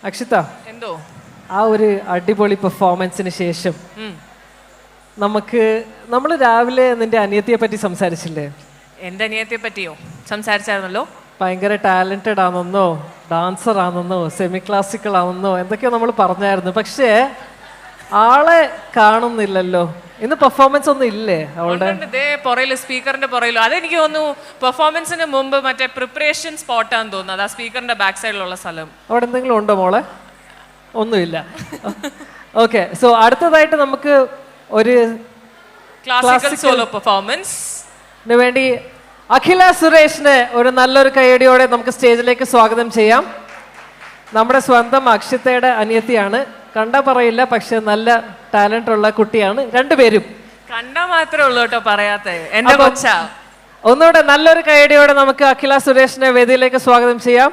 അക്ഷിത, എന്തോ ആ ഒരു അടിപൊളി പെർഫോമൻസിന് ശേഷം നമ്മൾ രാവിലെ നിന്റെ അനിയത്തിയെ പറ്റി സംസാരിച്ചില്ലേ? എന്റെ അനിയത്തിയെ പറ്റിയോ സംസാരിച്ചായിരുന്നല്ലോ. ഭയങ്കര ടാലന്റഡ് ആണെന്നോ, ഡാൻസർ ആണെന്നോ, സെമി ക്ലാസിക്കൽ ആണെന്നോ എന്തൊക്കെയോ നമ്മൾ പറഞ്ഞായിരുന്നു. പക്ഷേ ആളെ കാണുന്നില്ലല്ലോ. ഇന്ന് പെർഫോമൻസ് ഒന്നും ഇല്ലേ അവളുടെ? പുറയില് സ്പീക്കറിന്റെ പുറയിലോ. അതെനിക്ക് തോന്നുന്നു പെർഫോമൻസിന് മുമ്പ് മറ്റേ പ്രിപ്പറേഷൻ സ്പോട്ടാന്ന് തോന്നുന്നു. അത് ആ സ്പീക്കറിന്റെ ബാക്ക് സൈഡിലുള്ള സ്ഥലം. അവിടെ എന്തെങ്കിലും ഉണ്ടോ മോളെ? ഒന്നുമില്ല. ഓക്കെ, സോ അടുത്തതായിട്ട് നമുക്ക് ഒരു ക്ലാസിക്കൽ സോളോ പെർഫോമൻസിന് വേണ്ടി അഖില സുരേഷിനെ ഒരു നല്ലൊരു കൈയടിയോടെ നമുക്ക് സ്റ്റേജിലേക്ക് സ്വാഗതം ചെയ്യാം. നമ്മുടെ സ്വന്തം അക്ഷിതയുടെ അനിയത്തിയാണ്. കണ്ടാ പറയില്ല, പക്ഷെ നല്ല ടാലന്റ് ഉള്ള കുട്ടിയാണ്. രണ്ടുപേരും കണ്ടാ മാത്രമേ ഉള്ളൂ കേട്ടോ പറയാത്ത. എന്റെ കൊച്ചാ. ഒന്നുകൂടെ നല്ലൊരു കൈയടിയോടെ നമുക്ക് അഖില സുരേഷിനെ വേദിയിലേക്ക് സ്വാഗതം ചെയ്യാം.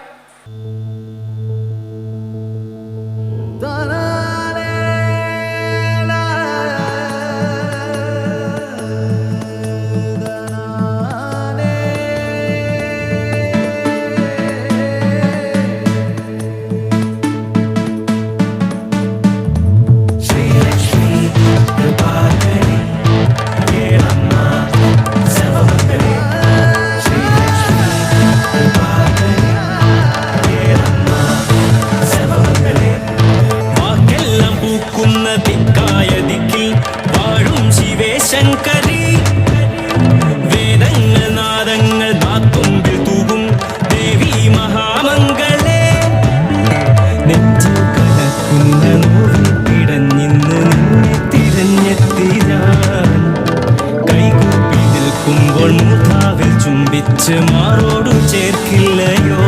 മാറോടു ചേർക്കില്ലയോ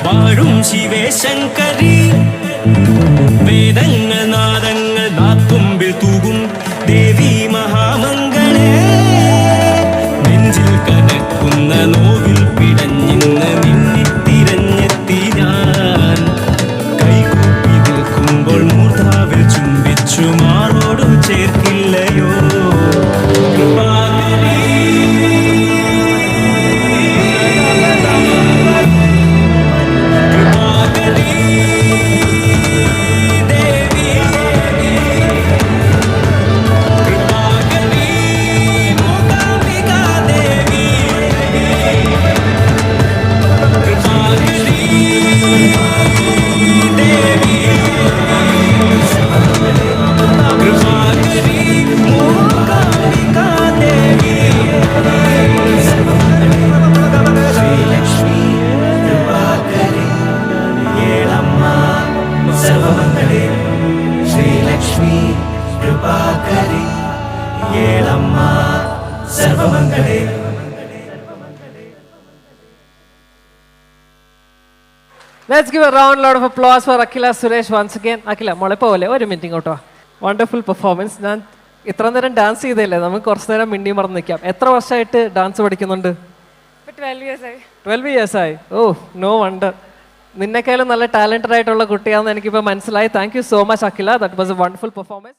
വാഴും ശിവേശങ്കരി വേദങ്ങൾ നാദങ്ങൾ നാത്തുമ്പിൽ തൂകും ദേവി മഹാമംഗളേ നെഞ്ചിൽ കനക്കുന്ന നോവിൽ പിടഞ്ഞിന്ന് നിന്നെ തിരഞ്ഞെത്തി ഞാൻ കൈകൂപ്പി നിൽക്കുമ്പോൾ മൂർധാവിൽ ചുംബിച്ചു മാറോടും ചേർക്കില്ലയോ Lakshmi കൃപാകരി ഏളമ്മ സർവമംഗളേ. Let's give a round lot of applause for Akila Suresh once again. Akila, മോളെ പോലെ ഒരു മിനിറ്റ് ഇങ്ങോട്ടോ. Wonderful performance. ഞാൻ ഇത്ര നേരം ഡാൻസ് ചെയ്തല്ലേ, നമുക്ക് കുറച്ച് നേരം മിണ്ടി മറന്ന് നിൽക്കാം. എത്ര വർഷമായിട്ട് ഡാൻസ് പഠിക്കുന്നുണ്ട്? 12 years ആയി. Oh no wonder. നിന്നെക്കാളും നല്ല ടാലന്റഡ് ആയിട്ടുള്ള കുട്ടിയാണെന്ന് എനിക്കിപ്പോൾ മനസ്സിലായി. Thank you so much Akhila. That was A wonderful performance.